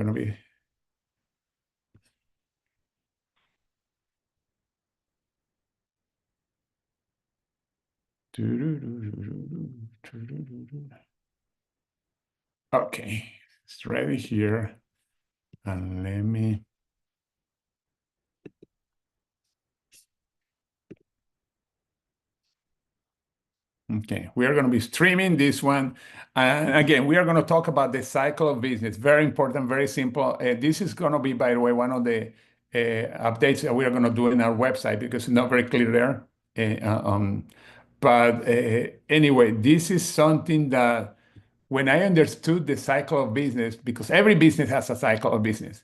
going to be. Okay, it's ready here. And let me. Okay, we are going to be streaming this one. And again, we are going to talk about the cycle of business. Very important, very simple. This is going to be, by the way, one of the updates that we are going to do in our website because it's not very clear there. But anyway, this is something that when I understood the cycle of business, because every business has a cycle of business,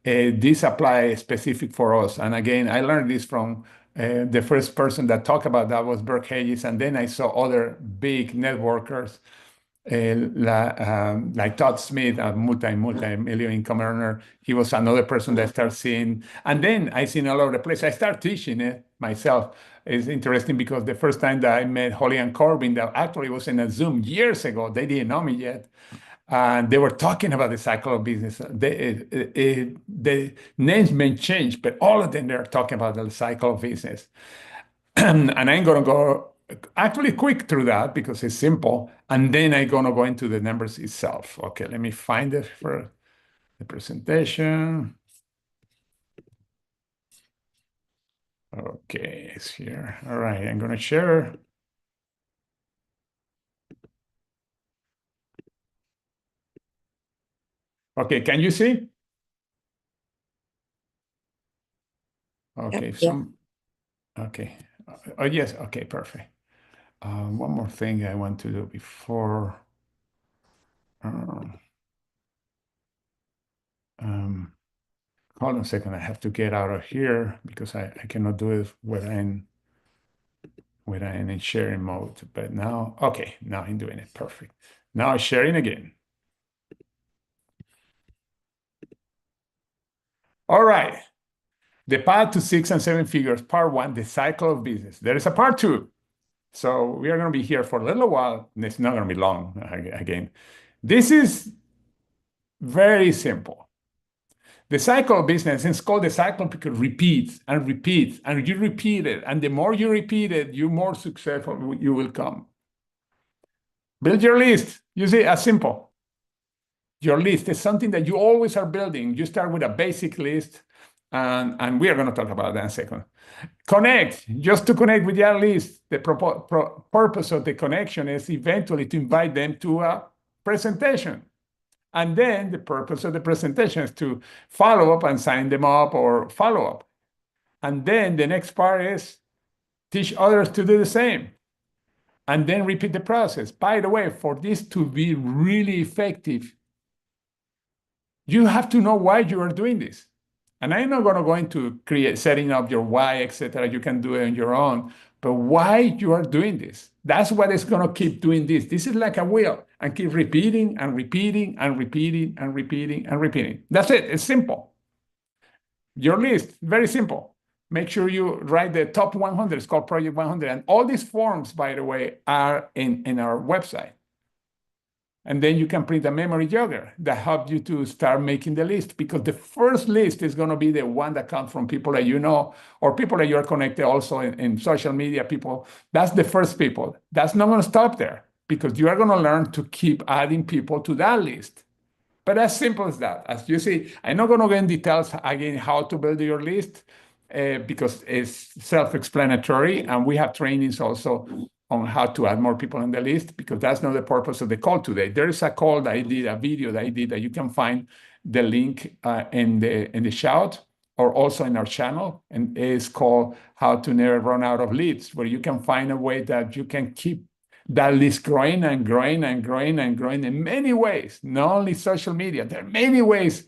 this applies specific for us. And again, I learned this from the first person that talked about that was Burke Hayes, and then I saw other big networkers like Todd Smith, a multi-million income earner. He was another person that I started seeing. And then I seen all over the place. I started teaching it myself. It's interesting because the first time that I met Holly and Corbin, that actually was in a Zoom years ago, they didn't know me yet. And they were talking about the cycle of business. The names may change, but all of them, they're talking about the cycle of business. And I'm going to go actually quick through that because it's simple. And then I'm going to go into the numbers itself. Okay, let me find it for the presentation. Okay, it's here. All right, I'm going to share. Okay, can you see? Okay, Yeah. Okay. Oh, yes, okay, perfect. One more thing I want to do before. Um, hold on a second. I have to get out of here because I cannot do it when I'm in sharing mode. But now, okay, now I'm doing it. Perfect. Now I'm sharing again. All right. The path to 6 and 7 figures, part one, the cycle of business. There is a part two. So we are going to be here for a little while. And it's not going to be long again. This is very simple. The cycle of business is called the cycle because it repeats and repeats, and you repeat it. And the more you repeat it, you more successful you will come. Build your list. You see, as simple. Your list is something that you always are building. You start with a basic list, and we are going to talk about that in a second. Connect, just to connect with your list. The purpose of the connection is eventually to invite them to a presentation. And then the purpose of the presentation is to follow up and sign them up or follow up. And then the next part is teach others to do the same. And then repeat the process. By the way, for this to be really effective, you have to know why you are doing this. And I'm not going to go into setting up your why, etc. You can do it on your own. But why you are doing this? That's what is going to keep doing this. This is like a wheel and keep repeating and repeating and repeating and repeating and repeating. That's it. It's simple. Your list, very simple. Make sure you write the top 100. It's called Project 100. And all these forms, by the way, are in our website. And then you can print a memory jogger that helps you to start making the list, because the first list is going to be the one that comes from people that you know or people that you're connected also in social media people. That's the first people. That's not going to stop there because you are going to learn to keep adding people to that list. But as simple as that. As you see, I'm not going to go in details again how to build your list because it's self-explanatory. And we have trainings also on how to add more people on the list, because that's not the purpose of the call today. There is a call that I did, a video that I did, that you can find the link in the shout or also in our channel, and it's called How to Never Run Out of Leads, where you can find a way that you can keep that list growing and growing and growing and growing in many ways, not only social media. There are many ways,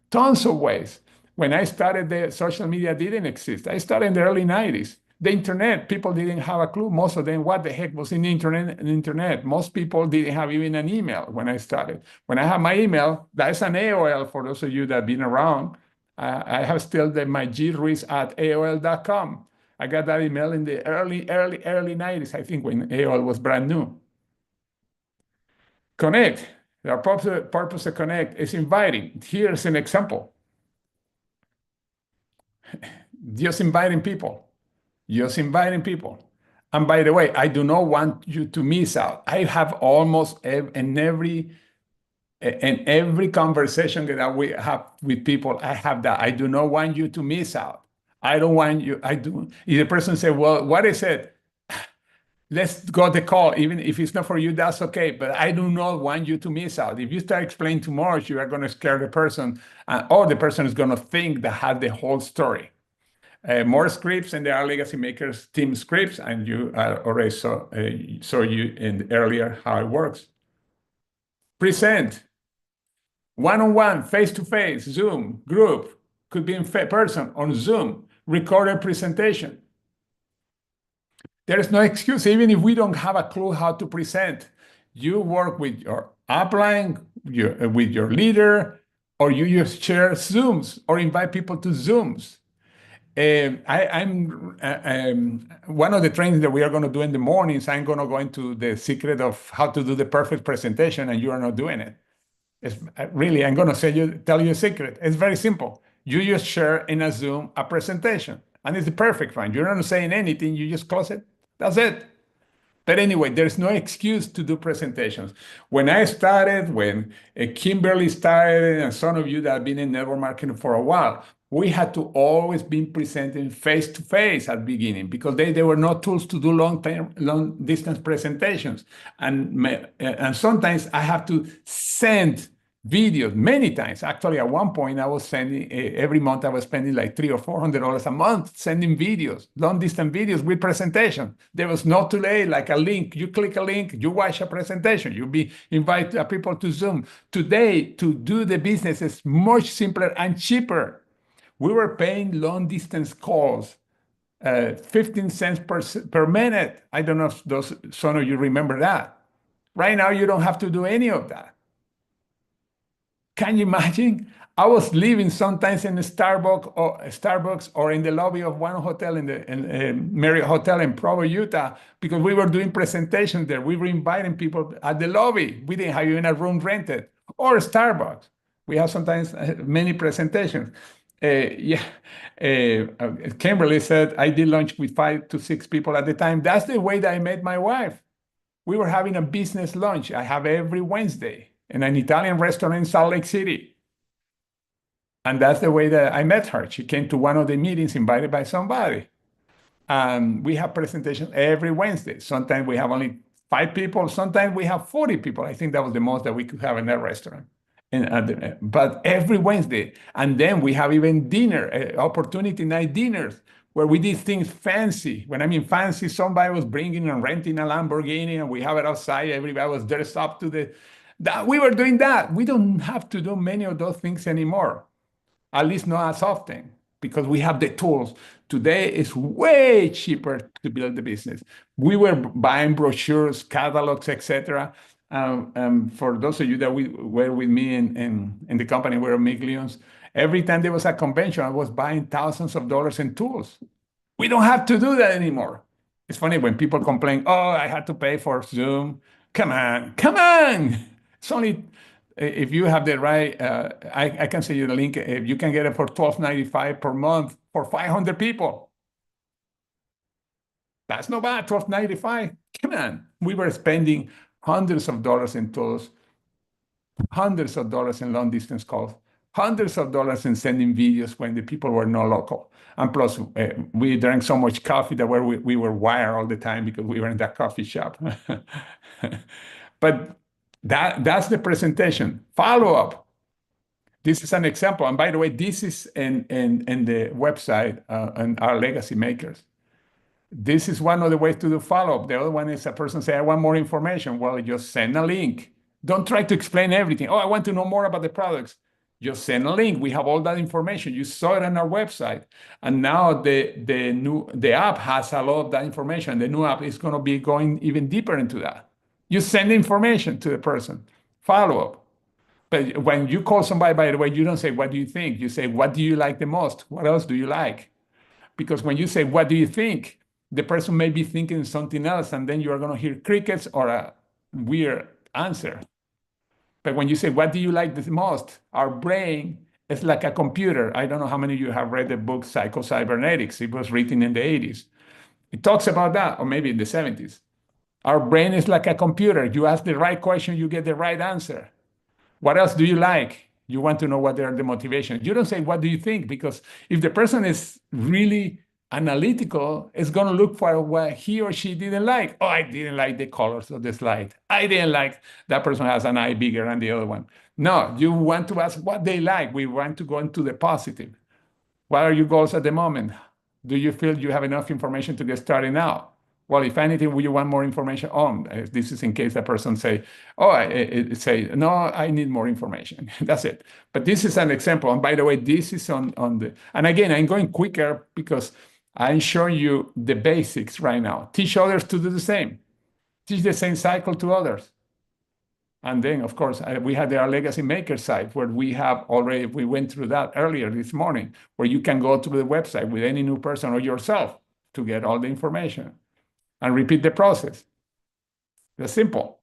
tons of ways. When I started, the social media didn't exist. I started in the early 90s. The internet, people didn't have a clue, most of them, what the heck was in the internet. Most people didn't have even an email when I started. When I have my email, that's an AOL for those of you that have been around. I have still my Ruiz at AOL.com. I got that email in the early 90s, I think, when AOL was brand new. Connect. Our purpose to connect is inviting. Here's an example. Just inviting people. Just inviting people. And by the way, I do not want you to miss out. I have almost in every conversation that we have with people, I have that. I do not want you to miss out. I don't want you. I do. If the person say, "Well, what is it?" Let's go the call. Even if it's not for you, that's okay. But I do not want you to miss out. If you start explaining too much, you are going to scare the person, or the person is going to think that had the whole story. More scripts, and there are legacy makers team scripts, and you already saw you in earlier how it works. Present one-on-one, face-to-face, Zoom, group, could be in person on Zoom, recorded presentation. There is no excuse, even if we don't have a clue how to present. You work with your upline, with your leader, or you just share Zooms or invite people to Zooms. I'm one of the trainings that we are going to do in the mornings. I'm going to go into the secret of how to do the perfect presentation, and you are not doing it. It's really, I'm going to tell you a secret. It's very simple. You just share in a Zoom a presentation, and it's the perfect one. You're not saying anything. You just close it. That's it. But anyway, there's no excuse to do presentations. When I started, when Kimberly started, and some of you that have been in network marketing for a while, we had to always be presenting face to face at the beginning because there were no tools to do long distance presentations. And sometimes I have to send videos many times. Actually, at one point, I was sending every month. I was spending like $300 or $400 a month sending videos, long distance videos with presentation. There was no delay, like a link. You click a link, you watch a presentation. You invite people to Zoom. Today, to do the business is much simpler and cheaper. We were paying long distance calls, 15 cents per minute. I don't know if some of you remember that. Right now, you don't have to do any of that. Can you imagine? I was living sometimes in a Starbucks or in the lobby of one hotel in the Marriott Hotel in Provo, Utah, because we were doing presentations there. We were inviting people at the lobby. We didn't have even a room rented. Or Starbucks. We have sometimes many presentations. Kimberly said I did lunch with 5 to 6 people at the time. That's the way that I met my wife. We were having a business lunch I have every Wednesday in an Italian restaurant in Salt Lake City. And that's the way that I met her. She came to one of the meetings invited by somebody. We have presentations every Wednesday. Sometimes we have only 5 people. Sometimes we have 40 people. I think that was the most that we could have in that restaurant. But every Wednesday. And then we have even dinner, opportunity night dinners, where we did things fancy. When I mean fancy, somebody was bringing and renting a Lamborghini, and we have it outside. Everybody was dressed up we were doing that. We don't have to do many of those things anymore, at least not as often, because we have the tools. Today it's way cheaper to build the business. We were buying brochures, catalogs, etc. For those of you that were with me in the company, we were millions. Every time there was a convention, I was buying thousands of dollars in tools. We don't have to do that anymore. It's funny when people complain, oh, I had to pay for Zoom. Come on, come on. It's only if you have the right, I can send you the link. If you can get it for $12.95 per month for 500 people. That's not bad, $12.95. Come on. We were spending hundreds of dollars in tools, hundreds of dollars in long distance calls, hundreds of dollars in sending videos when the people were not local. And plus, we drank so much coffee that we were wired all the time because we were in that coffee shop. But that's the presentation. Follow up. This is an example. And by the way, this is in the website on our legacy makers. This is one of the ways to do follow-up. The other one is a person say, I want more information. Well, just send a link. Don't try to explain everything. Oh, I want to know more about the products. Just send a link. We have all that information. You saw it on our website. And now the app has a lot of that information. The new app is going to be going even deeper into that. You send information to the person. Follow up. But when you call somebody, by the way, you don't say, what do you think? You say, what do you like the most? What else do you like? Because when you say, what do you think? The person may be thinking something else, and then you are going to hear crickets or a weird answer. But when you say, what do you like the most? Our brain is like a computer. I don't know how many of you have read the book Psycho-Cybernetics. It was written in the 80s. It talks about that, or maybe in the 70s. Our brain is like a computer. You ask the right question, you get the right answer. What else do you like? You want to know what are the motivations. You don't say, what do you think? Because if the person is really analytical, it's going to look for what he or she didn't like. Oh, I didn't like the colors of the slide. I didn't like that person has an eye bigger than the other one. No, you want to ask what they like. We want to go into the positive. What are your goals at the moment? Do you feel you have enough information to get started now? Well, if anything, would you want more information on? This is in case that person say, oh, say, no, I need more information. That's it. But this is an example. And by the way, this is on the, and again, I'm going quicker because I'm showing you the basics right now. Teach others to do the same. Teach the same cycle to others. And then, of course, we had our legacy maker site where we went through that earlier this morning, where you can go to the website with any new person or yourself to get all the information and repeat the process. That's simple.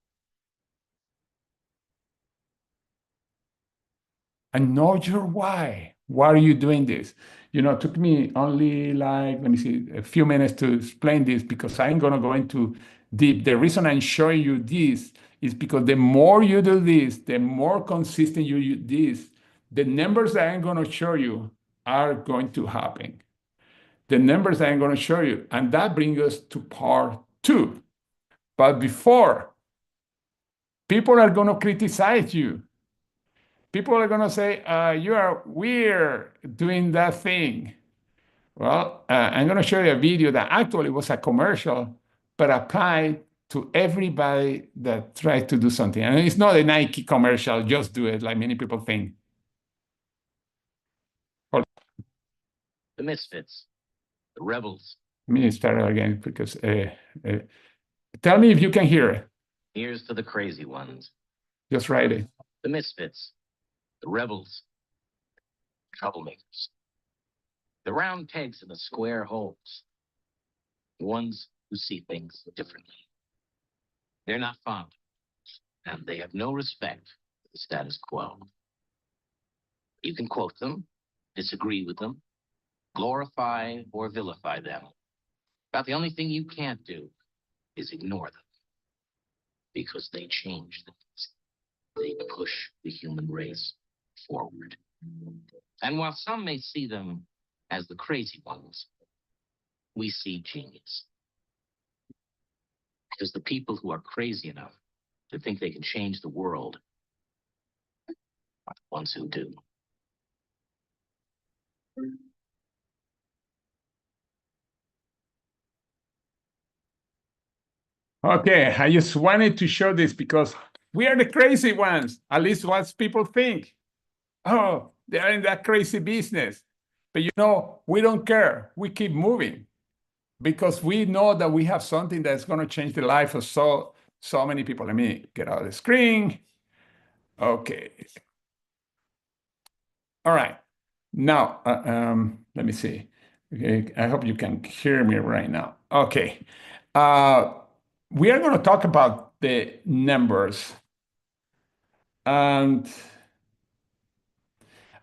And know your why. Why are you doing this? It took me only like, let me see, a few minutes to explain this because I'm going to go into deep. The reason I'm showing you this is because the more you do this, the more consistent you do this, the numbers that I'm going to show you are going to happen. The numbers that I'm going to show you, and that brings us to part two. But before, people are going to criticize you. People are going to say, you are weird doing that thing. Well, I'm going to show you a video that actually was a commercial, but applied to everybody that tried to do something. And it's not a Nike commercial, just do it, like many people think. Hold- The misfits, the rebels. Let me start again because tell me if you can hear it. Here's to the crazy ones. Just write it. The misfits, the rebels, troublemakers. The round pegs in the square holes. The ones who see things differently. They're not fond, and they have no respect for the status quo. You can quote them, disagree with them, glorify or vilify them. But the only thing you can't do is ignore them. Because they change things. They push the human race forward. And while some may see them as the crazy ones, we see genius. Because the people who are crazy enough to think they can change the world are the ones who do. Okay, I just wanted to show this because we are the crazy ones, at least what people think. Oh, they are in that crazy business. But we don't care. We keep moving because we know that we have something that's going to change the life of so many people. Let me get out of the screen. Okay. All right. Now, let me see. Okay, I hope you can hear me right now. Okay. We are going to talk about the numbers. And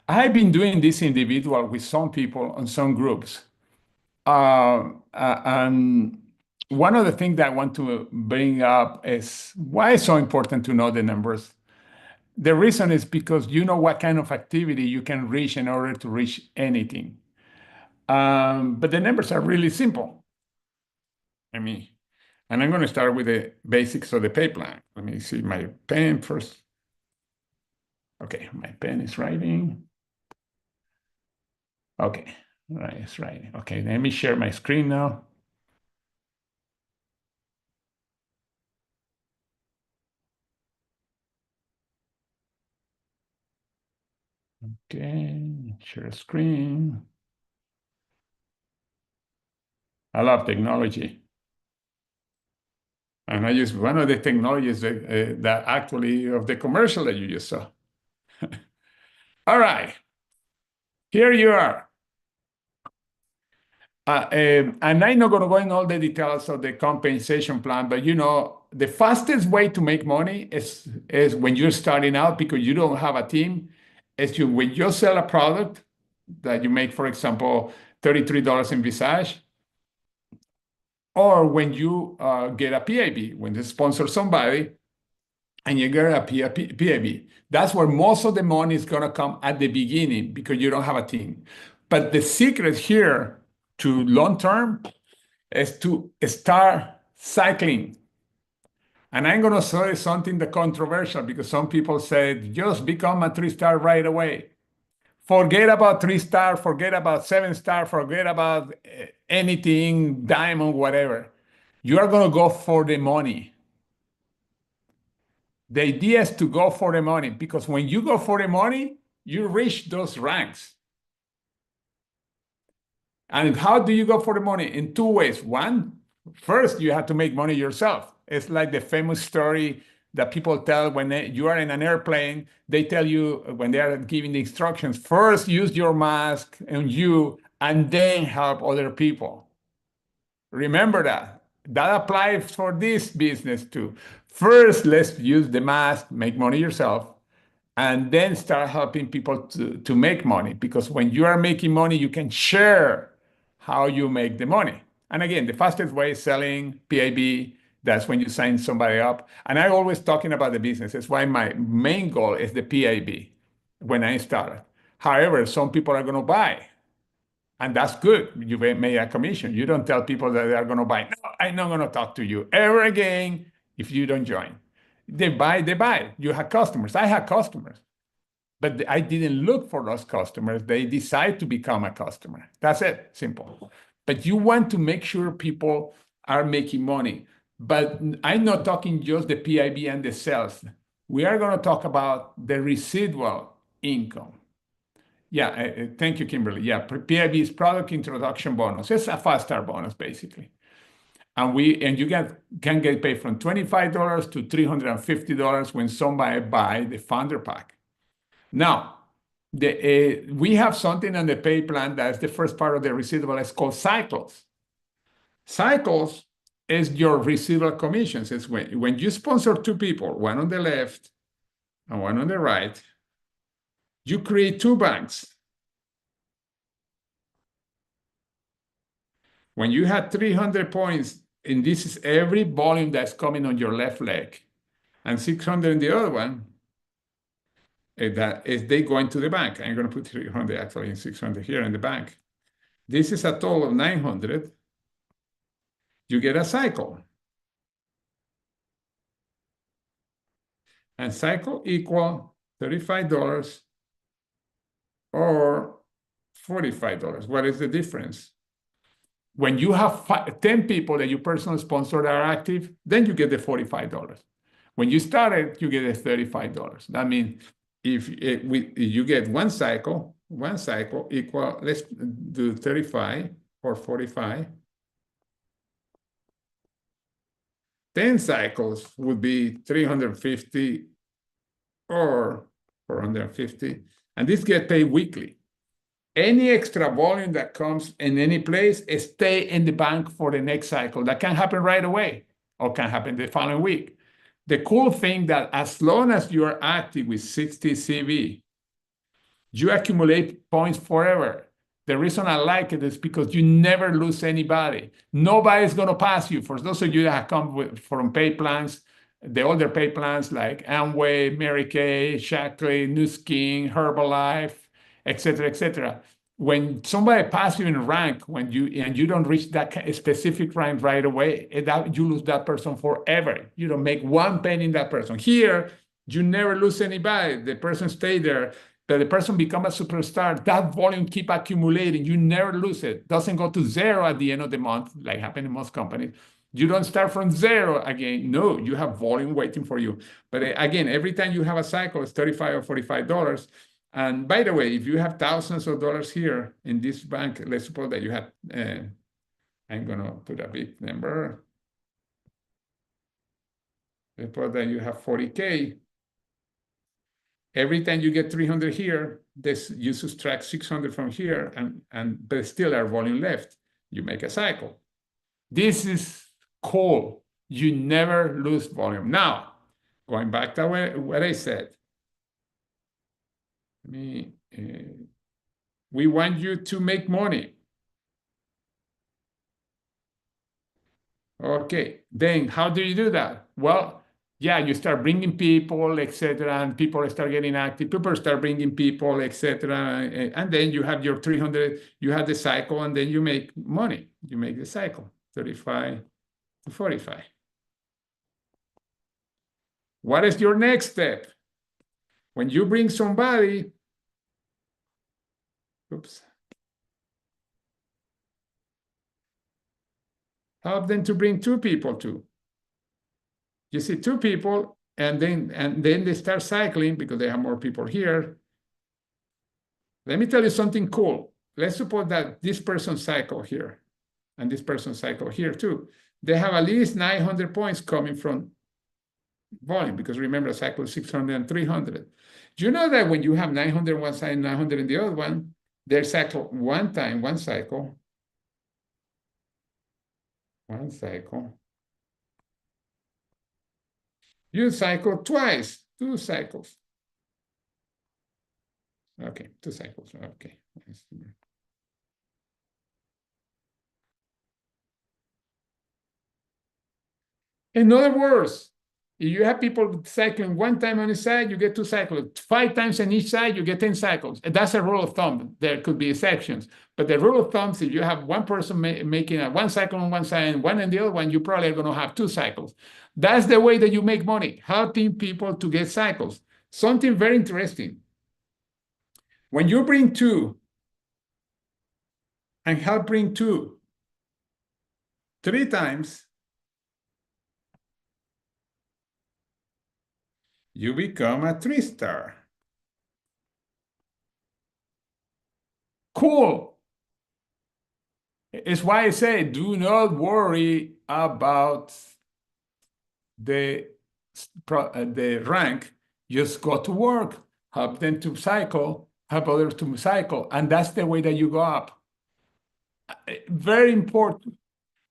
I've been doing this individual with some people on some groups. And one of the things that I want to bring up is why it's so important to know the numbers. The reason is because you know what kind of activity you can reach in order to reach anything. But the numbers are really simple. And I'm going to start with the basics of the pay plan. Let me see my pen first. Okay, my pen is writing. Okay, right, it's writing. Okay, let me share my screen now. Okay, share screen. I love technology. And I use one of the technologies that actually of the commercial that you just saw. All right, here you are. And I'm not going to go in all the details of the compensation plan, but the fastest way to make money is when you're starting out because you don't have a team, is when you sell a product that you make, for example, $33 in Visage, or when you get a PAB, when you sponsor somebody and you get a PAB. That's where most of the money is going to come at the beginning because you don't have a team. But the secret here to long term is to start cycling. And I'm going to say something that controversial because some people said, just become a 3-star right away. Forget about 3-star, forget about 7-star, forget about anything, diamond, whatever. You are going to go for the money. The idea is to go for the money because when you go for the money, you reach those ranks. And how do you go for the money? In two ways. One, first, you have to make money yourself. It's like the famous story that people tell when you are in an airplane. They tell you when they are giving the instructions, first use your mask and you, and then help other people. Remember that. That applies for this business too. First, let's use the mask, make money yourself, and then start helping people to make money. Because when you are making money, you can share how you make the money. And again, the fastest way is selling PAB. That's when you sign somebody up. And I'm always talking about the business. That's why my main goal is the PAB when I started. However, some people are going to buy. And that's good. You made a commission. You don't tell people that they are going to buy. No, I'm not going to talk to you ever again if you don't join. They buy, they buy. You have customers. I have customers. But I didn't look for those customers. They decide to become a customer. That's it. Simple. But you want to make sure people are making money. But I'm not talking just the PIB and the sales. We are going to talk about the residual income. Yeah, thank you, Kimberly. Yeah, PIB is product introduction bonus. It's a 5-star bonus, basically. And you can get paid from $25 to $350 when somebody buy the founder pack. Now, we have something on the pay plan that's the first part of the receivable. It's called cycles. Cycles is your receivable commissions. It's when you sponsor two people, one on the left and one on the right, you create two banks. When you have 300 points, and this is every volume that's coming on your left leg, and 600 in the other one, that is they go into the bank. I'm going to put 300 actually and 600 here in the bank. This is a total of 900. You get a cycle. And cycle equal $35 or $45. What is the difference? When you have 10 people that you personally sponsor that are active, then you get the $45. When you started, you get the $35. That means if you get one cycle equal, let's do 35 or 45. 10 cycles would be 350 or 450, and this get paid weekly. Any extra volume that comes in any place stay in the bank for the next cycle. That can happen right away or can happen the following week. The cool thing that as long as you are active with 60 CV, you accumulate points forever. The reason I like it is because you never lose anybody. Nobody's going to pass you. For those of you that have come from pay plans, the older pay plans like Amway, Mary Kay, Shackley, Nu Skin, Herbalife, etc., etc. When somebody passes you in rank, and you don't reach that specific rank right away, you lose that person forever. You don't make one penny in that person. Here, you never lose anybody. The person stay there. But the person become a superstar. That volume keep accumulating. You never lose it. Doesn't go to zero at the end of the month, like happen in most companies. You don't start from zero again. No, you have volume waiting for you. But again, every time you have a cycle, it's $35 or $45. And by the way, if you have thousands of dollars here in this bank, let's suppose that you have, I'm going to put a big number. Let's suppose that you have 40K. Every time you get 300 here, you subtract 600 from here, but still our volume left. You make a cycle. This is cool You never lose volume. Now, going back to what I said, we want you to make money. Okay, then how do you do that? Well, yeah, you start bringing people, etc., and people start getting active. People start bringing people, etc., and then you have your 300. You have the cycle, and then you make money. You make the cycle 35 to 45. What is your next step? When you bring somebody, oops, help them to bring two people too. You see two people, and then they start cycling because they have more people here. Let me tell you something cool. Let's suppose that this person cycle here and this person cycle here too. They have at least 900 points coming from volume, because remember, a cycle is 600 and 300. Do you know that when you have 900 on one side and 900 in the other one, they cycle one time, one cycle, you cycle twice, two cycles. Okay, two cycles. Okay. In other words, if you have people cycling one time on each side, you get two cycles. 5 times on each side, you get 10 cycles. And that's a rule of thumb. There could be exceptions. But the rule of thumb is if you have one person making one cycle on one side and one on the other one, you probably are going to have two cycles. That's the way that you make money, helping people to get cycles. Something very interesting. When you bring two and help bring two 3 times, you become a 3-star. Cool. It's why I say, do not worry about the rank. Just go to work, help them to cycle, help others to cycle. And that's the way that you go up. Very important.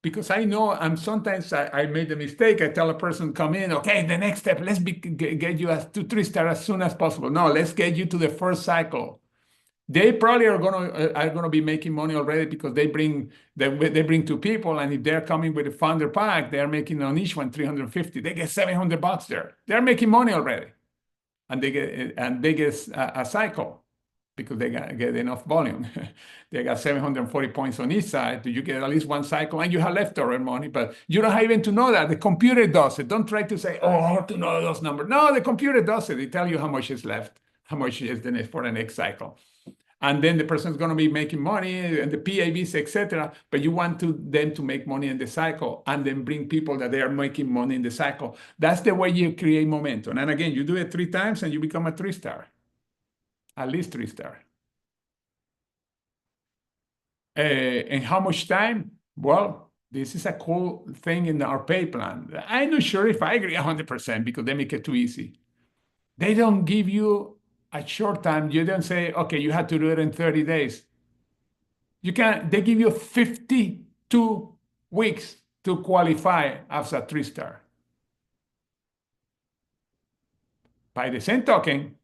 Because I know sometimes I made a mistake. I tell a person, come in, okay, the next step, let's get you to 3-star as soon as possible. No, let's get you to the first cycle. They probably are gonna be making money already because they bring two people, and if they're coming with a founder pack, they're making on each one 350. They get $700 there. They're making money already, and they get a cycle, because they get enough volume. They got 740 points on each side. You get at least one cycle, and you have leftover money, but you don't have even to know that. The computer does it. Don't try to say, oh, I have to know those numbers. No, the computer does it. They tell you how much is left, how much is the next for the next cycle. And then the person is going to be making money, and the PAVs, etc. But you want them to make money in the cycle, and then bring people that they are making money in the cycle. That's the way you create momentum. And again, you do it 3 times, and you become a 3-star. At least 3-star. And how much time? Well, this is a cool thing in our pay plan. I'm not sure if I agree 100%, because they make it too easy. They don't give you a short time. You don't say, okay, you have to do it in 30 days. They give you 52 weeks to qualify as a 3-star. By the same token,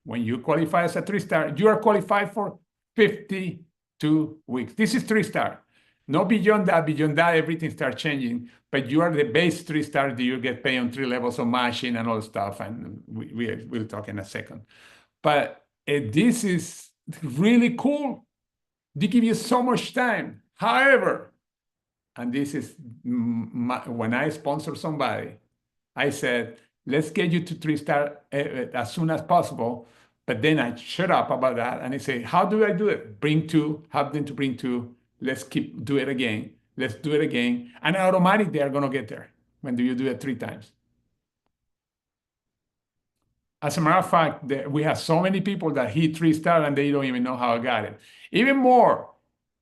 when you qualify as a 3-star, you are qualified for 52 weeks. This is 3-star. No beyond that, everything starts changing. But you are the base 3-star that you get paid on 3 levels of machine and all stuff. And we'll talk in a second. But this is really cool. They give you so much time. However, and this is when I sponsor somebody, I said, let's get you to 3-star as soon as possible. But then I shut up about that, and I say, how do I do it? Bring two, help them to bring two. Let's do it again. Let's do it again. And automatically, they are going to get there when you do it 3 times. As a matter of fact, we have so many people that hit 3-star and they don't even know how I got it. Even more,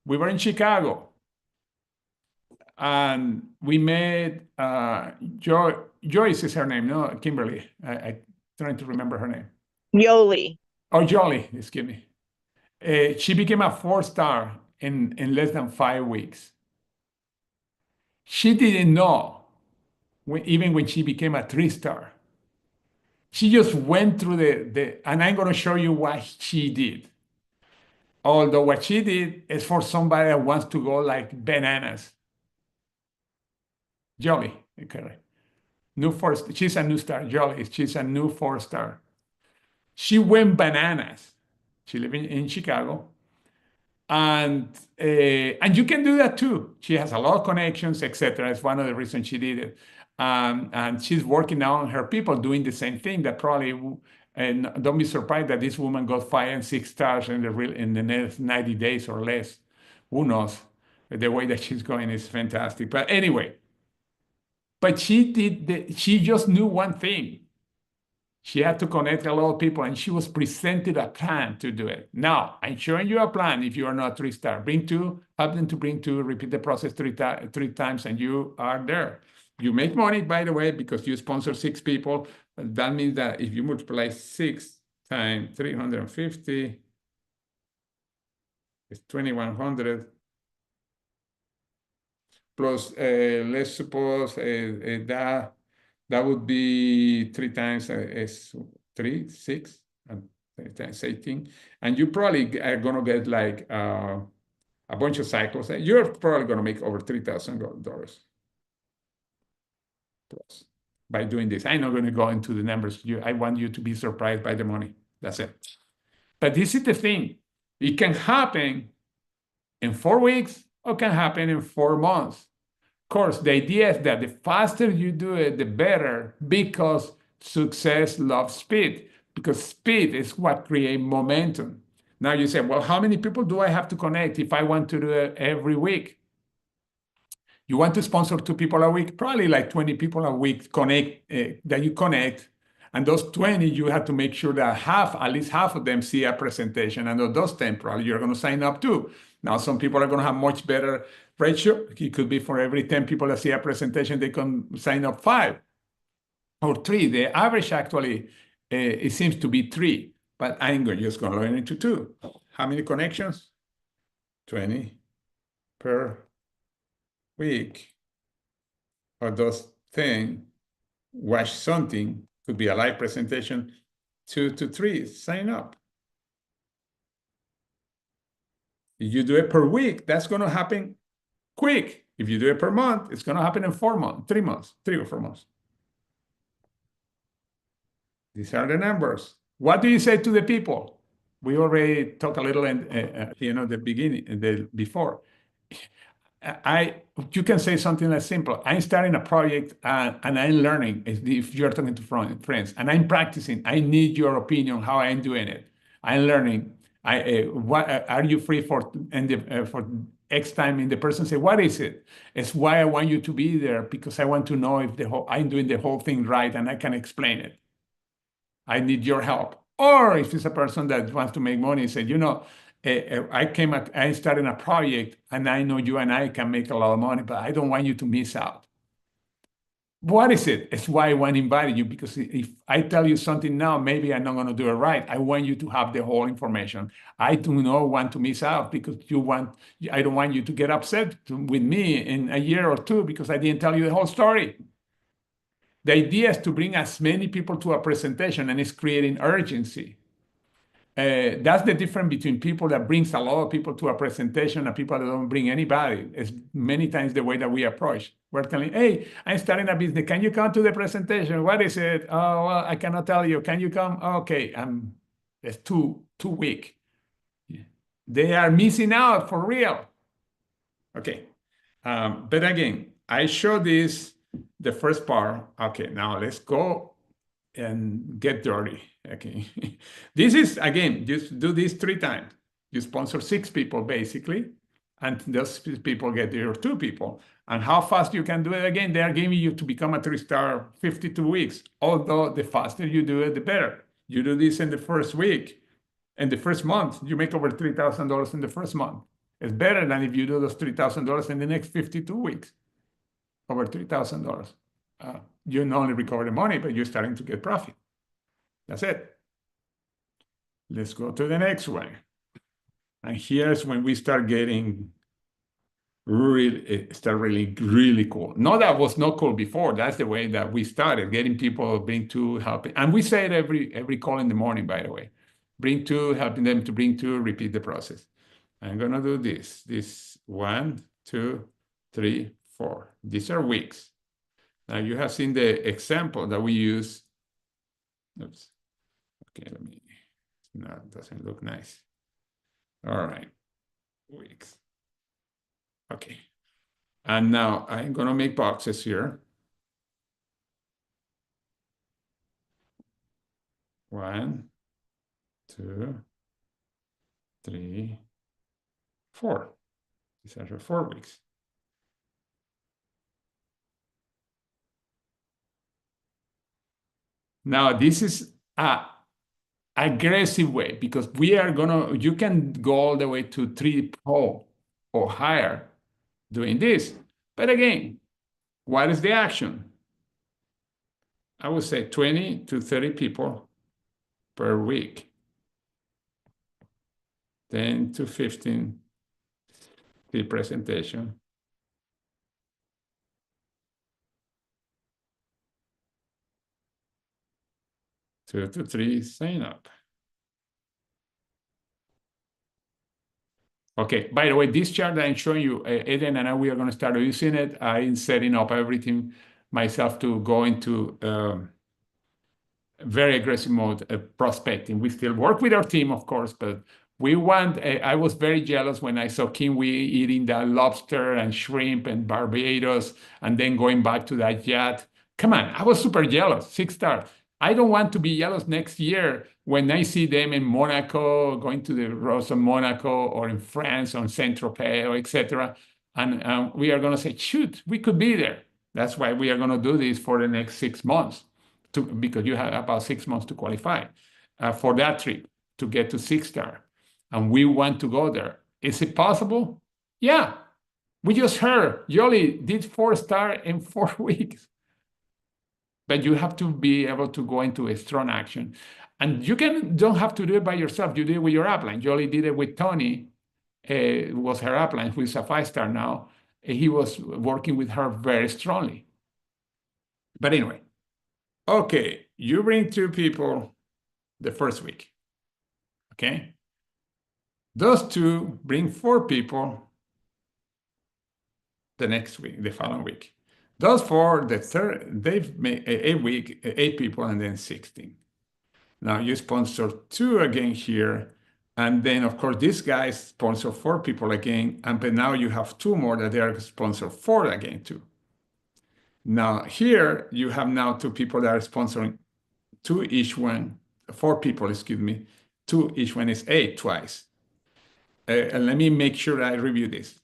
we were in Chicago, and we met Joyce is her name, no, Kimberly. I trying to remember her name. Yoli. Oh, Jolie, excuse me. She became a 4-star in less than 5 weeks. She didn't know even when she became a 3-star. She just went through and I'm going to show you what she did. Although what she did is for somebody that wants to go like bananas. Jolly, okay. She's a new star. Jolly, she's a new 4-star. She went bananas. She lives in Chicago. And and you can do that too. She has a lot of connections, etc. It's one of the reasons she did it. And she's working now on her people doing the same thing. That probably, and don't be surprised that this woman got 5 and 6 stars in the next 90 days or less. Who knows? The way that she's going is fantastic. But anyway, but she just knew one thing. She had to connect a lot of people, and she was presented a plan to do it. Now, I'm showing you a plan if you are not 3-star. Bring 2, help them to bring 2, repeat the process three times, and you are there. You make money, by the way, because you sponsor 6 people. That means that if you multiply 6 times 350, it's 2,100. Plus, let's suppose that would be 3 times is 3, 6, and 3 times 18. And you probably are going to get like a bunch of cycles. You're probably going to make over $3,000 plus by doing this. I'm not going to go into the numbers. I want you to be surprised by the money. That's it. But this is the thing. It can happen in 4 weeks or can happen in 4 months. Of course, the idea is that the faster you do it, the better, because success loves speed, because speed is what creates momentum. Now you say, well, how many people do I have to connect if I want to do it every week? You want to sponsor 2 people a week, probably like 20 people a week that you connect. And those 20, you have to make sure that at least half of them see a presentation. And of those 10, probably you're going to sign up too. Now, some people are going to have much better ratio. It could be for every 10 people that see a presentation, they can sign up 5 or 3. The average actually, it seems to be 3, but I'm just going to learn into 2. How many connections? 20 per week. Or those 10 watch something, could be a live presentation, 2 to 3, sign up. If you do it per week, that's going to happen quick. If you do it per month, it's going to happen in 4 months, 3 months, 3 or 4 months. These are the numbers. What do you say to the people? We already talked a little in the beginning, before. You can say something like simple. I'm starting a project and I'm learning. If you're talking to friends, and I'm practicing, I need your opinion how I'm doing it. I'm learning. What are you free for? And for X time, and the person say, "What is it?" It's why I want you to be there, because I want to know if I'm doing the whole thing right, and I can explain it. I need your help. Or if it's a person that wants to make money, say, I started a project and I know you and I can make a lot of money, but I don't want you to miss out. What is it? It's why I want to invite you, because if I tell you something now, maybe I'm not going to do it right. I want you to have the whole information. I do not want to miss out, because I don't want you to get upset with me in a year or 2 because I didn't tell you the whole story. The idea is to bring as many people to a presentation, and it's creating urgency. That's the difference between people that brings a lot of people to a presentation and people that don't bring anybody. It's many times the way that we approach. We're telling, hey, I'm starting a business. Can you come to the presentation? What is it? Oh, well, I cannot tell you. Can you come? Okay, it's too weak. They are missing out for real. Okay, but again, I show this, the first part. Okay, now let's go and get dirty. Okay, this is, again, just do this 3 times. You sponsor 6 people basically, and those people get your 2 people. And how fast you can do it, again, they are giving you to become a 3-star 52 weeks. Although the faster you do it, the better. You do this in the first week, in the first month, you make over $3,000 in the first month. It's better than if you do those $3,000 in the next 52 weeks, over $3,000. You not only recover the money, but you're starting to get profit. That's it. Let's go to the next one. And here's when we start getting really start really cool. No, that was not cool before. That's the way that we started, getting people, bring two, helping. And we say it every call in the morning, by the way. Bring two, helping them to bring two, repeat the process. I'm gonna do this. This 1, 2, 3, 4. These are weeks. Now you have seen the example that we use. Oops. Okay, let me. No, it doesn't look nice. All right, weeks. Okay. And now I'm gonna make boxes here. 1, 2, 3, 4. These are 4 weeks. Now this is a aggressive way because you can go all the way to 3 or higher doing this. But again, what is the action? I would say 20 to 30 people per week. 10 to 15 the presentation. 2 to 3 sign up. Okay, by the way, this chart that I'm showing you, Eden and I, we are going to start using it. I'm setting up everything myself to go into very aggressive mode prospecting. We still work with our team, of course, but we want, I was very jealous when I saw Kiwi eating that lobster and shrimp and Barbados and then going back to that yacht. Come on, I was super jealous, 6 star. I don't want to be jealous next year when I see them in Monaco, going to the Rose of Monaco or in France on Saint-Tropez, or etc. And we are going to say, shoot, we could be there. That's why we are going to do this for the next 6 months because you have about 6 months to qualify for that trip to get to 6 star. And we want to go there. Is it possible? Yeah. We just heard Yoli did 4 star in 4 weeks. But you have to be able to go into a strong action. And you don't have to do it by yourself. You do it with your upline. Yoli did it with Tony. It was her upline, who is a 5 star now. He was working with her very strongly. But anyway, okay, you bring 2 people the first week, okay? Those 2 bring 4 people the next week, the following week. Those 4, the third, they've made 8 people, and then 16. Now you sponsor 2 again here, and then of course these guys sponsor 4 people again, but now you have 2 more that they are sponsor 4 again too. Now here you have now 2 people that are sponsoring 2 each one, 4 people, excuse me, 2 each one is 8 twice. And let me make sure I review this.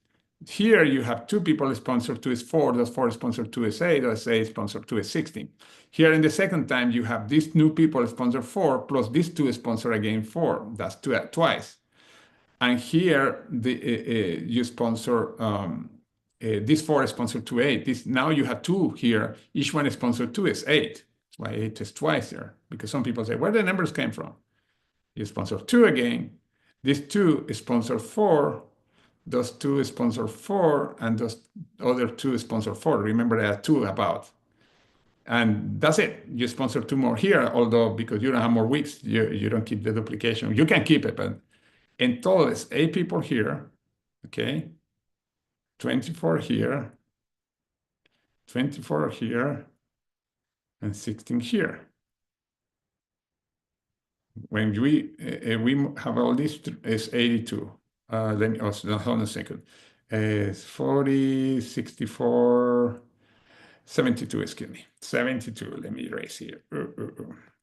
Here you have 2 people sponsored, 2 is 4, those 4 sponsored, 2 is 8, those 8 sponsored, 2 is 16. Here in the second time, you have these new people sponsor 4, plus these 2 sponsor again 4, that's 2 twice. And here you sponsor, these 4 sponsor 2, 8. Now you have 2 here, each one sponsor 2 is 8. That's why 8 is twice there, because some people say, where the numbers came from? You sponsor 2 again, these 2 sponsor 4, those 2 sponsor 4, and those other 2 sponsor 4. Remember, there are 2 about. And that's it. You sponsor 2 more here, although because you don't have more weeks, you don't keep the duplication. You can keep it, but in total, it's 8 people here, okay? 24 here, 24 here, and 16 here. When we have all this, it's 82. Let me also, hold on a second. It's 40, 64, 72, excuse me. 72, let me erase here.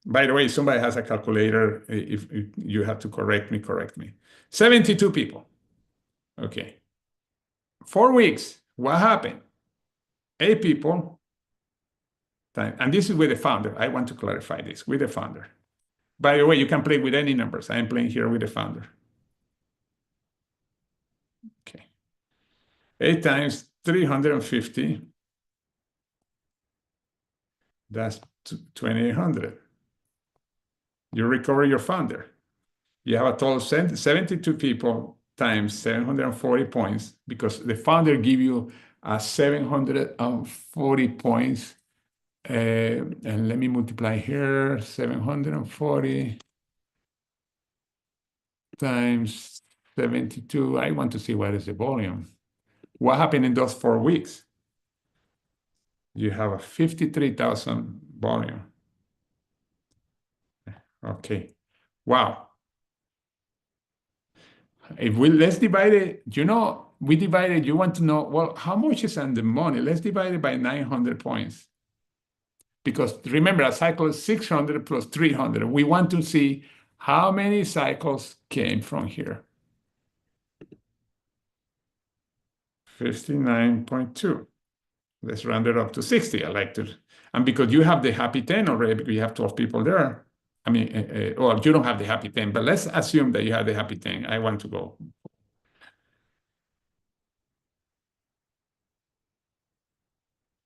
By the way, if somebody has a calculator, if you have to correct me. 72 people. Okay. 4 weeks, what happened? 8 people, and this is with the founder. I want to clarify this, with the founder. By the way, you can play with any numbers. I'm playing here with the founder. Okay. 8 times 350, that's 2,800. You recover your founder. You have a total of 72 people times 740 points, because the founder give you 740 points. And let me multiply here, 740 times 72. I want to see what is the volume. What happened in those 4 weeks? You have a 53,000 volume. Okay. Wow. If let's divide it, we divided, you want to know, well, how much is on the money? Let's divide it by 900 points. Because remember, a cycle is 600 plus 300. We want to see how many cycles came from here. 59.2. Let's round it up to 60. I like to, and because you have the happy 10 already, because you have 12 people there. I mean, well, you don't have the happy 10, but let's assume that you have the happy 10. I want to go.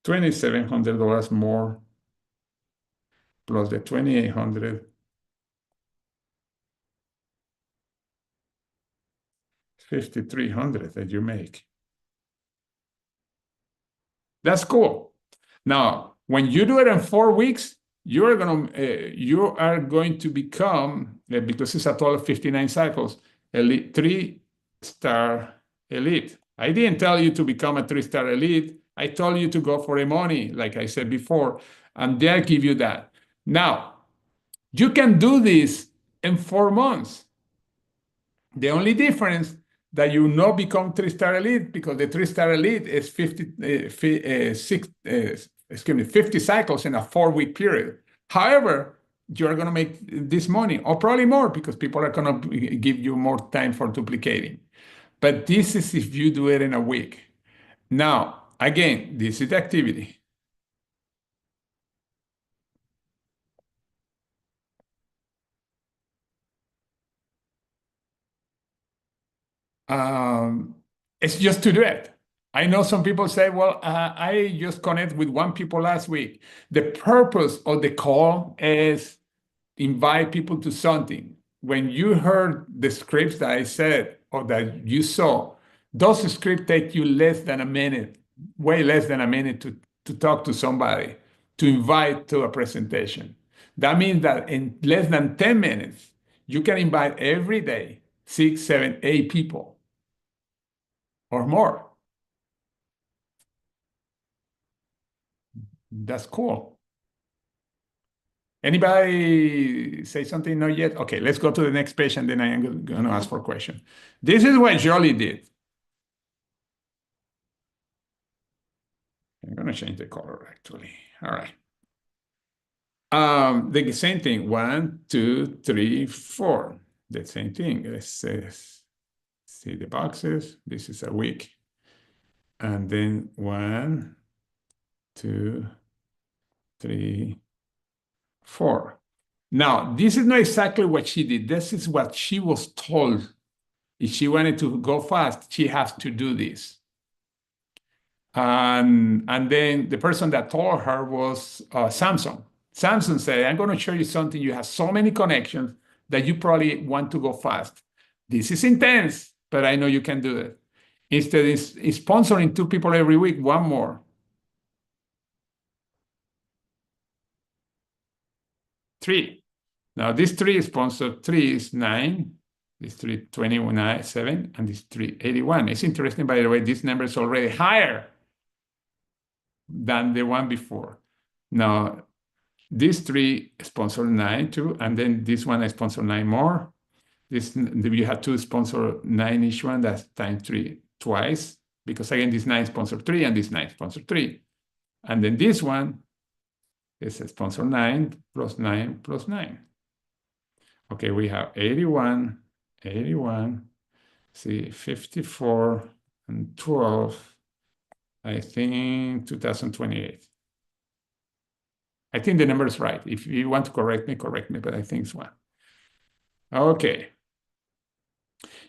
$2,700 more plus the 2,800, 5,300 that you make. That's cool. Now, when you do it in 4 weeks, you are going to become, because it's a total of 59 cycles, elite 3-star elite. I didn't tell you to become a 3-star elite. I told you to go for the money, like I said before, and they'll give you that. Now, you can do this in 4 months. The only difference that you not become 3-star elite, because the 3-star elite is 50 cycles in a 4-week period. However, you're going to make this money, or probably more, because people are going to give you more time for duplicating. But this is if you do it in a week. Now, again, this is the activity. It's just to do it. I know some people say, well, I just connect with 1 people last week. The purpose of the call is invite people to something. When you heard the scripts that I said or that you saw, those scripts take you less than a minute, way less than a minute to talk to somebody, to invite to a presentation. That means that in less than 10 minutes, you can invite every day 6, 7, 8 people or more. That's cool. Anybody say something? Not yet? Okay, let's go to the next page, and then I am going to ask for a question. This is what Jolie did. I'm going to change the color, actually. All right. The same thing. 1, 2, 3, 4. The same thing. Let's see the boxes. This is a week. And then 1, 2, 3, 4. Now, this is not exactly what she did. This is what she was told. If she wanted to go fast, she has to do this. And then the person that told her was Samsung. Samsung said, I'm going to show you something. You have so many connections that you probably want to go fast. This is intense, but I know you can do it. Instead of sponsoring 2 people every week, 1 more. 3. Now, this 3 is sponsored. 3 is 9. This 3, 29, 7, and this 3, 81. It's interesting, by the way, this number is already higher than the one before. Now, this 3 sponsor 9 too, and then this one I sponsor 9 more. This, you have 2 sponsor 9 each one, that's times 3 twice, because again, this 9 sponsor 3 and this 9 sponsor 3. And then this one is a sponsor 9 plus 9 plus 9. Okay, we have 81, see, 54 and 12, I think 2028. I think the number is right. If you want to correct me, but I think it's 1. Okay.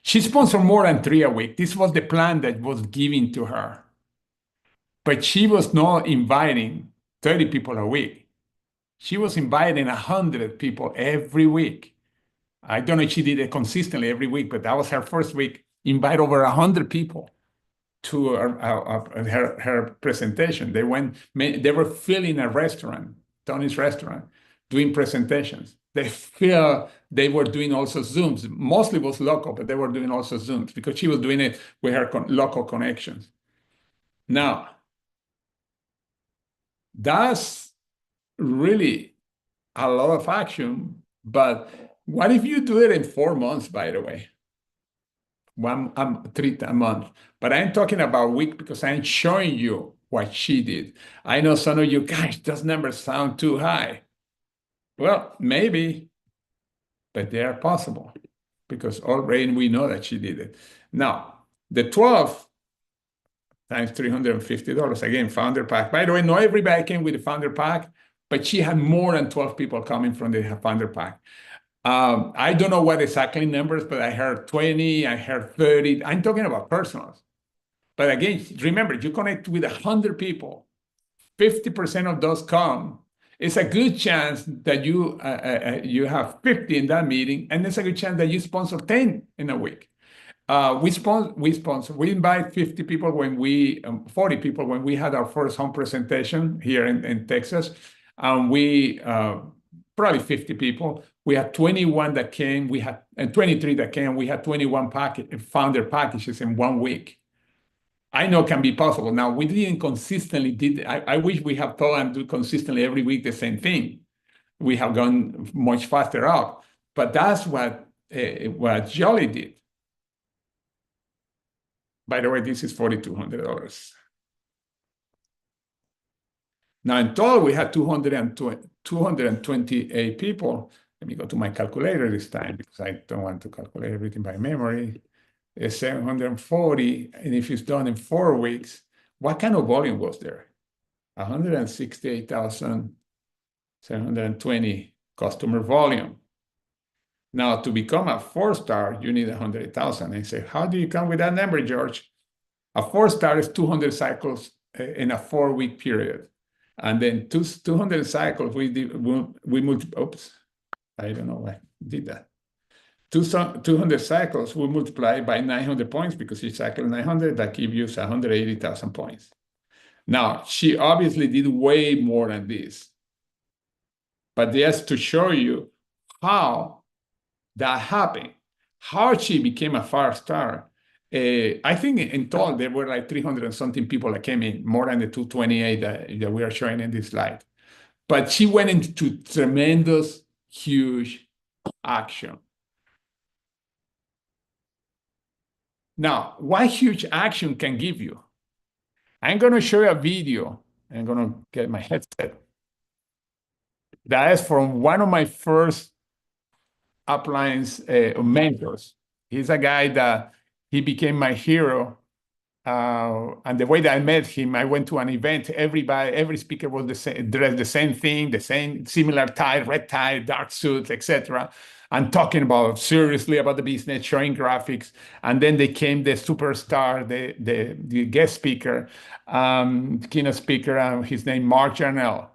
She sponsored more than 3 a week. This was the plan that was given to her. But she was not inviting 30 people a week. She was inviting 100 people every week. I don't know if she did it consistently every week, but that was her first week. invite over 100 people to her presentation. They were filling a restaurant, Tony's restaurant, doing presentations. They were doing also Zooms. Mostly was local, but they were doing also Zooms because she was doing it with her local connections. Now, that's really a lot of action, but what if you do it in 4 months, by the way? Three a month. But I'm talking about a week because I'm showing you what she did. I know some of you guys, those numbers sound too high. Well, maybe, but they are possible because already we know that she did it. Now, the 12 times $350, again, founder pack. By the way, not everybody came with the founder pack, but she had more than 12 people coming from the founder pack. I don't know what exactly numbers, but I heard 20, I heard 30. I'm talking about personals. But again, remember, you connect with 100 people, 50% of those come. It's a good chance that you have 50 in that meeting, and it's a good chance that you sponsor 10 in a week. We invite 50 people 40 people when we had our first home presentation here in Texas. We probably 50 people. We had 21 that came. We had 23 that came. We had 21 founder packages in 1 week. I know it can be possible. Now, we didn't consistently I wish we have thought and do consistently every week the same thing. We have gone much faster up. But that's what Jolly did. By the way, this is $4,200. Now, in total, we had 228 people. Let me go to my calculator this time because I don't want to calculate everything by memory. It's 740, and if it's done in 4 weeks, what kind of volume was there? 168,720 customer volume. Now, to become a 4-star, you need 100,000. I say, how do you come with that number, George? A 4-star is 200 cycles in a 4-week period. And then 200 cycles, we multiply. Oops, I don't know why I did that. 200 cycles, we multiply by 900 points because each cycle is 900, that gives you 180,000 points. Now, she obviously did way more than this. But just to show you how that happened, how she became a 5-star. I think in total, there were like 300 and something people that came in, more than the 228 that we are showing in this slide. But she went into tremendous, huge action. Now, what huge action can give you? I'm going to show you a video. I'm going to get my headset. That is from one of my first uplines mentors. He's a guy that he became my hero. And the way that I met him, I went to an event. Every speaker was dressed the same thing, the same similar tie, red tie, dark suits, etc. And talking seriously about the business, showing graphics. And then they came the superstar, the guest speaker, keynote speaker, his name Mark Jarnell.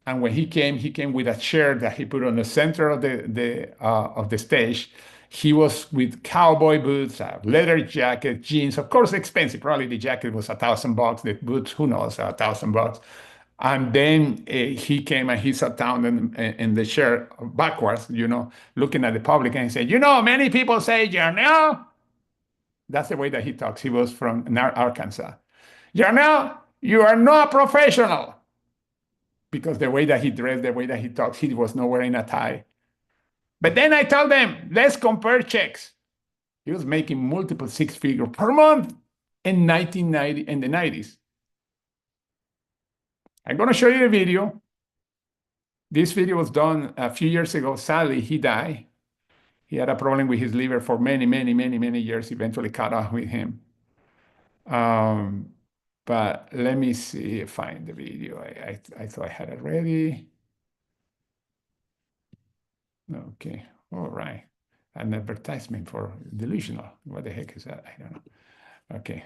And when he came with a chair that he put on the center of the stage. He was with cowboy boots, a leather jacket, jeans, of course expensive. Probably the jacket was $1,000. The boots, who knows, $1,000. And then he came and he sat down in the chair backwards, looking at the public, and he said, many people say, Jarnell. That's the way that he talks. He was from Arkansas. Jarnell, you are not professional. Because the way that he dressed, the way that he talks, he was not wearing a tie. But then I told them, let's compare checks. He was making multiple 6-figure per month in the 90s. I'm going to show you the video. This video was done a few years ago. Sadly, he died. He had a problem with his liver for many, many, many, many years. Eventually caught up with him. But let me see if I find the video. I thought I had it ready. Okay, all right. An advertisement for delusional. What the heck is that? I don't know. Okay.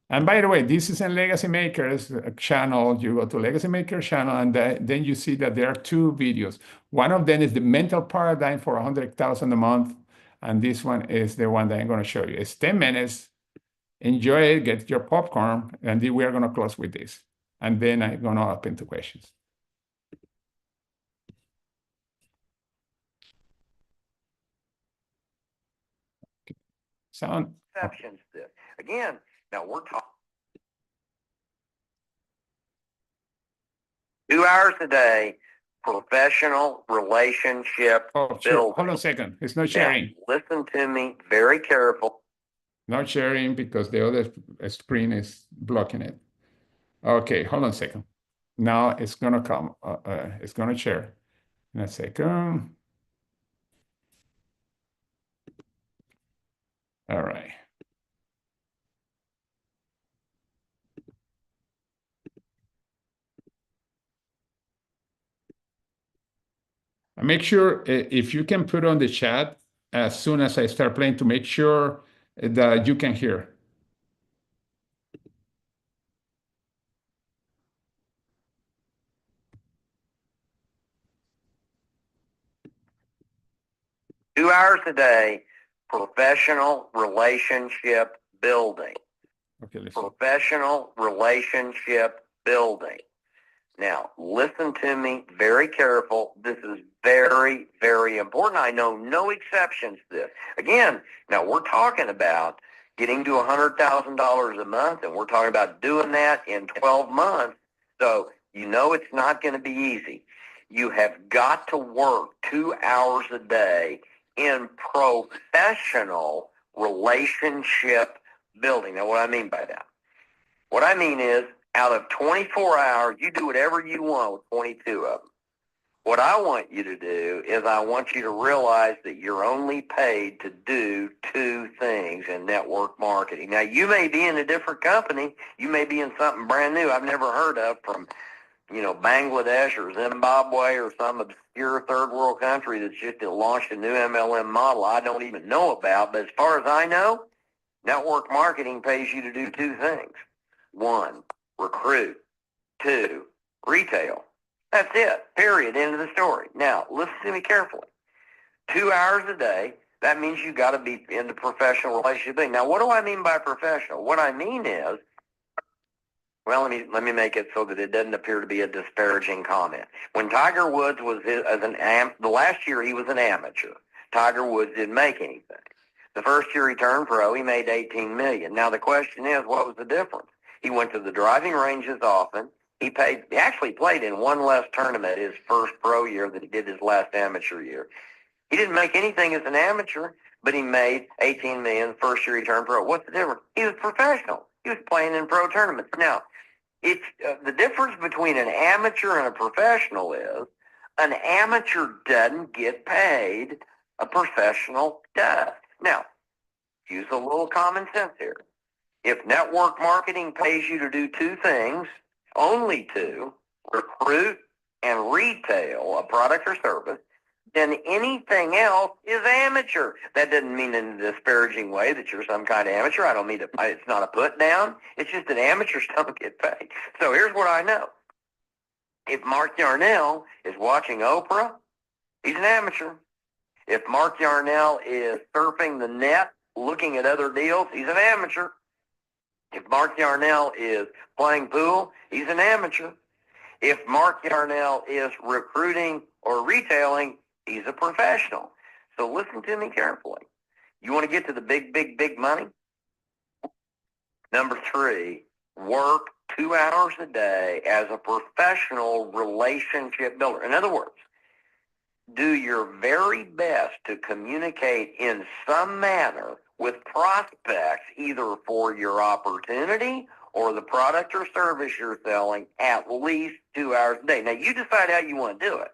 And by the way, this is in Legacy Makers channel. You go to Legacy Makers channel, and then you see that there are 2 videos. One of them is the mental paradigm for 100,000 a month. And this one is the one that I'm going to show you. It's 10 minutes. Enjoy it, get your popcorn, and then we are going to close with this. And then I'm going to open to questions. Sound exceptions to this. Again, now we're talking 2 hours a day, professional relationship Oh, sure. building. Hold on a second. It's not Now, sharing. listen to me very careful. Not sharing because the other screen is blocking it. Okay, hold on a second. Now it's going to come. It's going to share in a second. All right. Make sure if you can put on the chat as soon as I start playing to make sure that you can hear. Two hours a day, professional relationship building. Okay, let's see. Professional relationship building. Now, listen to me very careful. This is very, very important. I know no exceptions to this. Again, now we're talking about getting to $100,000 a month, and we're talking about doing that in 12 months. So you know it's not going to be easy. You have got to work 2 hours a day in professional relationship building. Now, what I mean by that? What I mean is, out of 24 hours, you do whatever you want with 22 of them. What I want you to do is I want you to realize that you're only paid to do two things in network marketing. Now, you may be in a different company. You may be in something brand new I've never heard of from, Bangladesh or Zimbabwe or some obscure third world country that's just launched a new MLM model I don't even know about. But as far as I know, network marketing pays you to do two things. One, recruit. Two, retail. That's it. Period. End of the story. Now, listen to me carefully. 2 hours a day, that means you got to be in the professional relationship thing. Now, what do I mean by professional? What I mean is, well, let me make it so that it doesn't appear to be a disparaging comment. When Tiger Woods was the last year he was an amateur, Tiger Woods didn't make anything. The first year he turned pro, he made $18 million. Now the question is, what was the difference? He went to the driving ranges often. He actually played in one less tournament his first pro year than he did his last amateur year. He didn't make anything as an amateur, but he made $18 million the first year he turned pro. What's the difference? He was professional. He was playing in pro tournaments. Now, it's the difference between an amateur and a professional is an amateur doesn't get paid, a professional does. Now, use a little common sense here. If network marketing pays you to do two things, only two, recruit and retail a product or service, then anything else is amateur. That doesn't mean in a disparaging way that you're some kind of amateur. I don't mean it's not a put down. It's just that amateurs don't get paid. So here's what I know. If Mark Yarnell is watching Oprah, he's an amateur. If Mark Yarnell is surfing the net, looking at other deals, he's an amateur. If Mark Yarnell is playing pool, he's an amateur. If Mark Yarnell is recruiting or retailing, he's a professional. So listen to me carefully. You want to get to the big, big, big money? Number three, work 2 hours a day as a professional relationship builder. In other words, do your very best to communicate in some manner with prospects, either for your opportunity or the product or service you're selling, at least 2 hours a day. Now, you decide how you want to do it.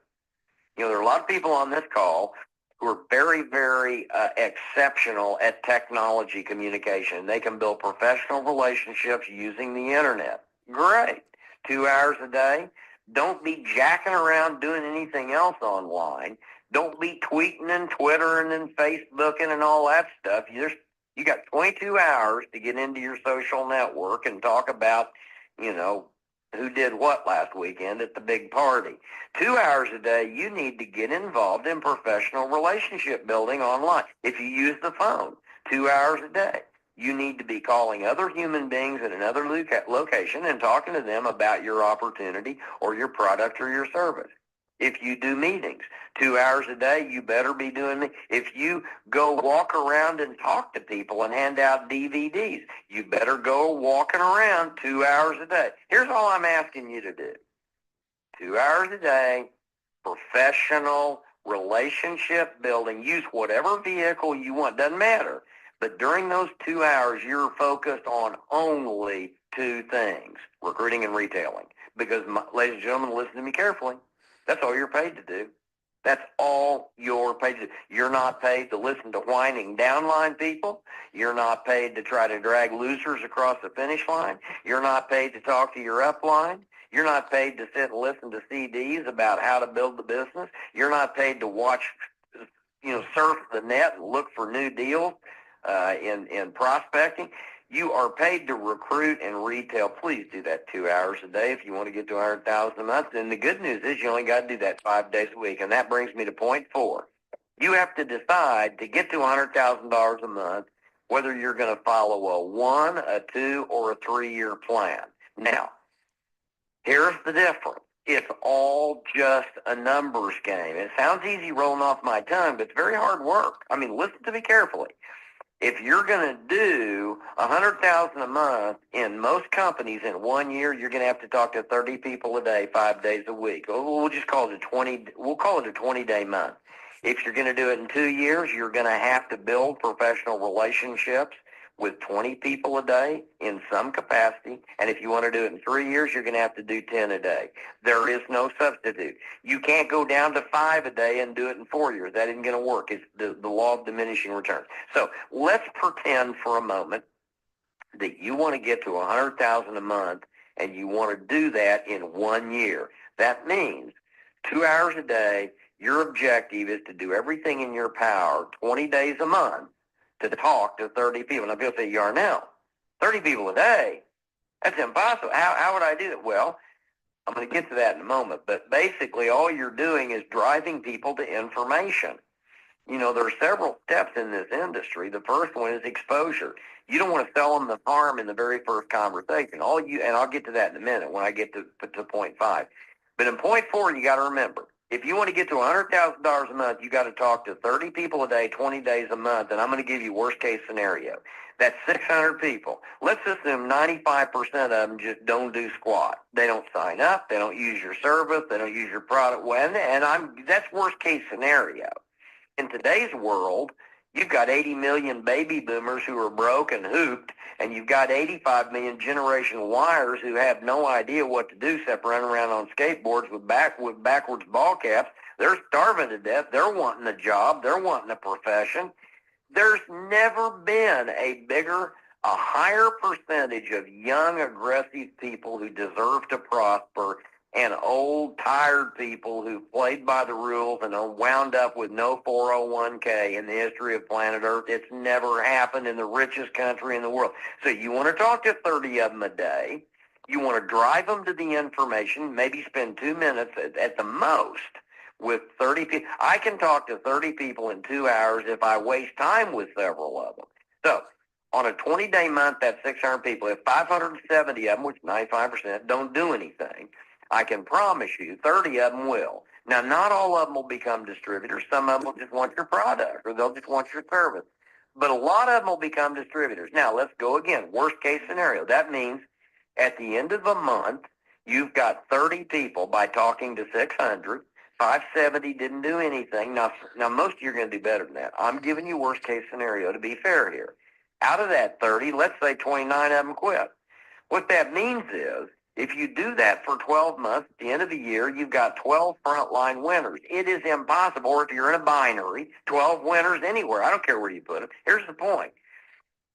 There are a lot of people on this call who are very, very exceptional at technology communication. They can build professional relationships using the internet. Great. 2 hours a day. Don't be jacking around doing anything else online. Don't be tweeting and Twittering and Facebooking and all that stuff. You got 22 hours to get into your social network and talk about, who did what last weekend at the big party. 2 hours a day, you need to get involved in professional relationship building online. If you use the phone, 2 hours a day, you need to be calling other human beings in another location and talking to them about your opportunity or your product or your service. If you do meetings, 2 hours a day, you better be doing it. If you go walk around and talk to people and hand out DVDs, you better go walking around 2 hours a day. Here's all I'm asking you to do. 2 hours a day, professional relationship building. Use whatever vehicle you want. Doesn't matter. But during those 2 hours, you're focused on only two things, recruiting and retailing. Because, ladies and gentlemen, listen to me carefully. That's all you're paid to do. That's all you're paid to do. You're not paid to listen to whining downline people. You're not paid to try to drag losers across the finish line. You're not paid to talk to your upline. You're not paid to sit and listen to CDs about how to build the business. You're not paid to watch, surf the net and look for new deals in prospecting. You are paid to recruit and retail. Please do that 2 hours a day if you want to get to 100,000 a month. And the good news is you only got to do that 5 days a week. And that brings me to point 4. You have to decide to get to $100,000 a month whether you're going to follow a 1, a 2, or a 3-year plan. Now, here's the difference. It's all just a numbers game. It sounds easy rolling off my tongue, but it's very hard work. I mean, listen to me carefully. If you're going to do $100,000 a month in most companies in 1 year, you're going to have to talk to 30 people a day, 5 days a week. We'll just call it We'll call it a 20-day month. If you're going to do it in 2 years, you're going to have to build professional relationships with 20 people a day in some capacity. And if you want to do it in 3 years, you're going to have to do 10 a day. There is no substitute. You can't go down to 5 a day and do it in 4 years. That isn't going to work. It's the law of diminishing returns. So let's pretend for a moment that you want to get to $100,000 a month and you want to do that in 1 year. That means 2 hours a day. Your objective is to do everything in your power 20 days a month to talk to 30 people. Now, people say, Yarnell, 30 people a day? That's impossible. How would I do it? Well, I'm going to get to that in a moment. But basically, all you're doing is driving people to information. There are several steps in this industry. The first one is exposure. You don't want to sell them the farm in the very first conversation. And I'll get to that in a minute when I get to point 5. But in point 4, you got to remember, if you want to get to $100,000 a month, you got to talk to 30 people a day, 20 days a month, and I'm going to give you worst case scenario. That's 600 people. Let's assume 95% of them just don't do squat. They don't sign up. They don't use your service. They don't use your product. That's worst case scenario. In today's world, you've got 80 million baby boomers who are broke and hooped, and you've got 85 million Generation Yers who have no idea what to do except run around on skateboards with backwards ball caps. They're starving to death. They're wanting a job. They're wanting a profession. There's never been a higher percentage of young, aggressive people who deserve to prosper and old, tired people who played by the rules and are wound up with no 401k in the history of planet Earth. It's never happened in the richest country in the world. So you want to talk to 30 of them a day. You want to drive them to the information, maybe spend 2 minutes at the most with 30 people. I can talk to 30 people in 2 hours if I waste time with several of them. So on a 20-day month, that's 600 people. If 570 of them, which 95%, don't do anything, I can promise you 30 of them will. Now, not all of them will become distributors. Some of them will just want your product or they'll just want your service. But a lot of them will become distributors. Now, let's go again. Worst case scenario. That means at the end of the month, you've got 30 people by talking to 600. 570 didn't do anything. Now most of you are going to do better than that. I'm giving you worst case scenario to be fair here. Out of that 30, let's say 29 of them quit. What that means is, if you do that for 12 months, at the end of the year, you've got 12 frontline winners. It is impossible, or if you're in a binary, 12 winners anywhere. I don't care where you put them. Here's the point.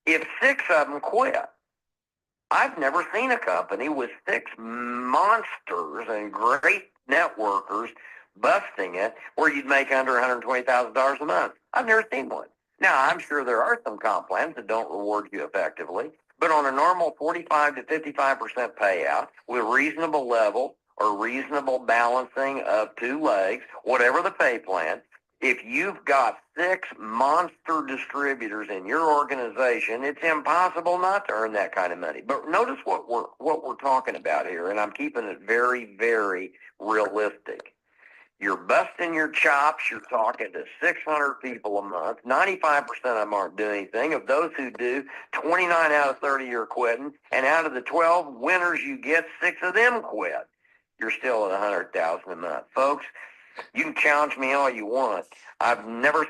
If 6 of them quit, I've never seen a company with 6 monsters and great networkers busting it where you'd make under $120,000 a month. I've never seen one. Now, I'm sure there are some comp plans that don't reward you effectively, but on a normal 45 to 55% payout with reasonable level or reasonable balancing of two legs, whatever the pay plan, if you've got 6 monster distributors in your organization, it's impossible not to earn that kind of money. But notice what we're talking about here, and I'm keeping it very, very realistic. You're busting your chops. You're talking to 600 people a month. 95% of them aren't doing anything. Of those who do, 29 out of 30 are quitting. And out of the 12 winners you get, 6 of them quit. You're still at 100,000 a month. Folks, you can challenge me all you want. I've never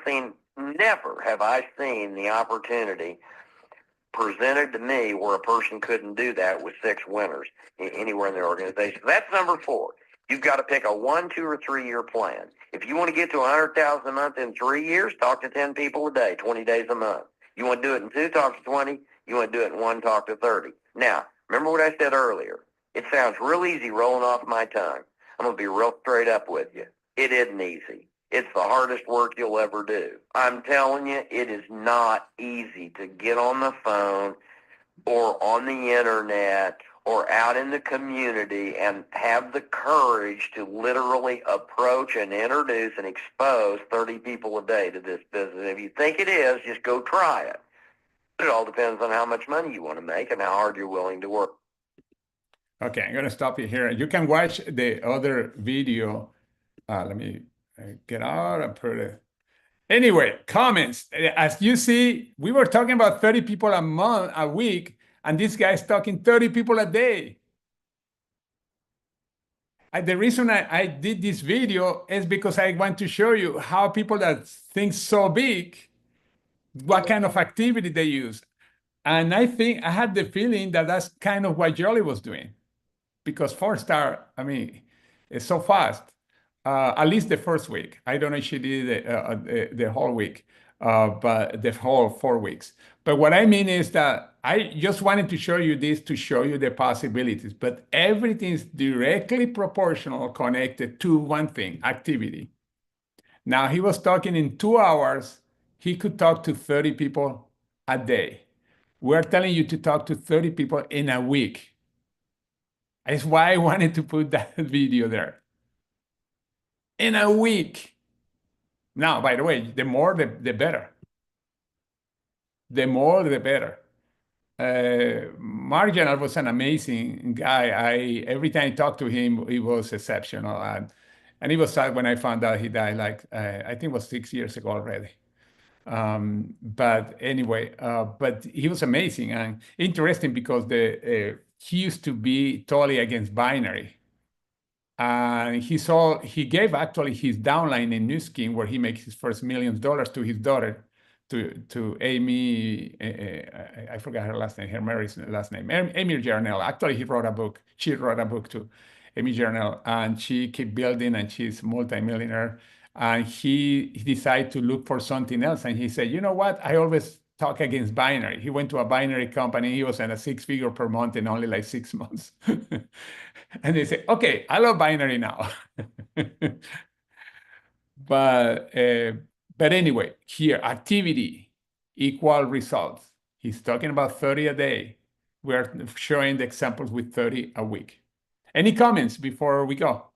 have I seen the opportunity presented to me where a person couldn't do that with 6 winners anywhere in their organization. That's number 4. You've got to pick a 1, 2, or 3 year plan. If you want to get to 100,000 a month in 3 years, talk to 10 people a day, 20 days a month. You want to do it in 2, talk to 20. You want to do it in 1, talk to 30. Now, remember what I said earlier. It sounds real easy rolling off my tongue. I'm going to be real straight up with you. It isn't easy. It's the hardest work you'll ever do. I'm telling you, it is not easy to get on the phone or on the internet or out in the community and have the courage to literally approach and introduce and expose 30 people a day to this business. If you think it is, just go try it. It all depends on how much money you want to make and how hard you're willing to work. Okay, I'm going to stop you here. You can watch the other video. Let me get out and put it. Anyway, comments. As you see, we were talking about 30 people a week, and this guy's talking 30 people a day. The reason I did this video is because I want to show you how people that think so big, what kind of activity they use. And I had the feeling that that's kind of what Jolie was doing. Because 4-star, I mean, it's so fast. At least the first week. I don't know if she did the whole week, but the whole 4 weeks. But what I mean is that I just wanted to show you this to show you the possibilities. But everything is directly proportional connected to one thing, activity. Now, he was talking in 2 hours. He could talk to 30 people a day. We're telling you to talk to 30 people in a week. That's why I wanted to put that video there. In a week. Now, by the way, the more, the better. The more, the better. Mark General was an amazing guy. Every time I talked to him, he was exceptional. And he was sad when I found out he died, like, I think it was 6 years ago already. But anyway, but he was amazing and interesting because he used to be totally against binary. And he gave actually his downline in New Skin, where he makes his first $1 million to his daughter, to Amy, I forgot her last name, her married last name, Amy Jarnell. Actually, she wrote a book to Amy Jarnell, and she kept building, and she's multimillionaire. And he decided to look for something else. And he said, you know what? I always talk against binary. He went to a binary company. He was at a 6-figure per month in only like 6 months. And they said, okay, I love binary now. But anyway, here, activity equal results. He's talking about 30 a day. We're showing the examples with 30 a week. Any comments before we go?